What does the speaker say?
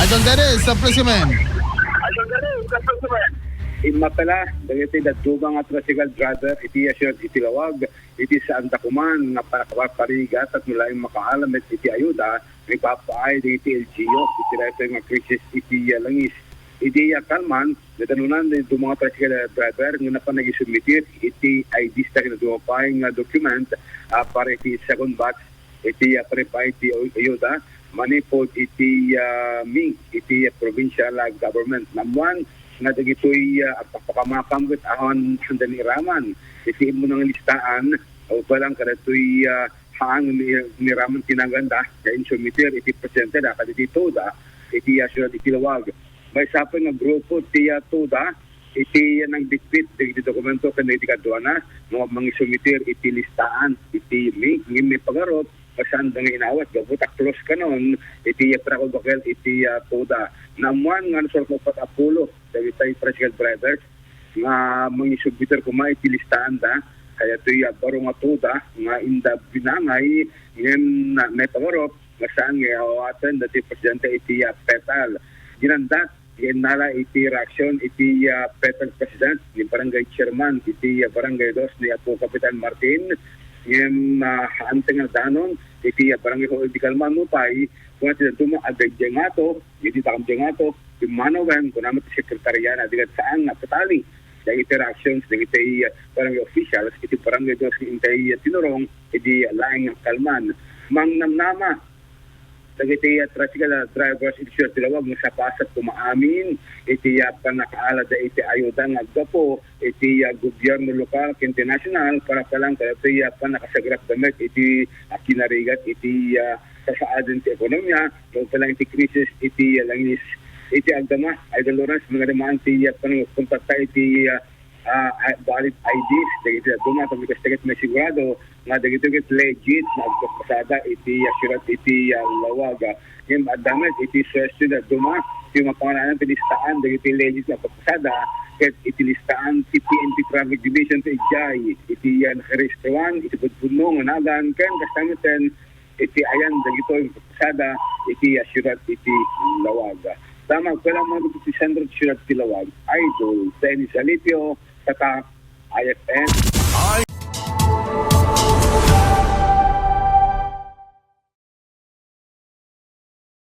Idol Dennis, sa Presimen. Imatala, dagiti dadubang at tricycle driver, iti asyod, iti lawag, iti saan dakuman, nga para kapaparigat at mula yung makaalam at iti ayuda, may papaay, iti LGO, iti reto yung krisis, iti langis. Iti kalman, natanunan din itong mga tricycle driver, nga pa nag-submitir, iti IDs na kinadumapay nga document, para iti second batch, iti paripay, iti ayuda, manipod iti MING, iti provincial government. Namuan, nga dagitoy pagpakamakambit ahon sandaniraman. Iti mo ng listaan, o palang karatoy haang niraman tinaganda, kain sumitir, iti presente da, kaditi toda, iti asyod, iti lawag. May sapin nga grupo, iti toda, iti nang bitbit, iti dokumento, kaniti kadwana, mga sumitir, iti listaan, iti may pagarot, pasan dang inawat gabutak close kanon iti prakol bakel iti toda namuan nga nasol ko pat apulo dagiti tricycle drivers nga mangisubiter kuma iti listahan da kaya toy baro nga toda nga inda binangay ngem na may pangarop nga saan nga awatan dati presidente iti petal ginandat ginala iti reaksyon iti petal president ni barangay chairman iti barangay 2 ni Apo Kapitan Martin yung haanteng na danon, iti barangay ko iti kalman mo pa, kung ati natuma agay dyangato, iti takam dyangato, yung manawen, kung naman iti sekretarya na digat saan na patali, yung interactions, yung iti barangay officials, iti barangay dos, iti tinurong, iti laing kalman. Mang namnama, iti tricycle drivers, iti sure tilawag, sa pasat kumaamin, iti panakaala da iti ayuda nga agdapo, iti gobyerno lokal, international, para palang iti panakasagrap damit, iti kinarigat, iti kasaadan ti ekonomiya, yung palang iti krisis, iti langis, iti agdama, Idol Lawrence, mga naman iti pangunta iti valid IDs, dagiti duma kami kastigit may sigurado nga dagiti legit na agpasada iti assurat iti lawaga. Yung adamit iti question na duma yung mapangalan ng listaan dagiti legit na agpasada ket iti listaan ti PNP Traffic Division ti Ijay iti nakaregistruan iti budbunong nagan ken kastamiten iti ayan dagito yung agpasada iti assurat iti lawaga. Tama ko lang mga iti sendro assurat iti lawag. Idol Dennis Alipio, Tatak, IFN.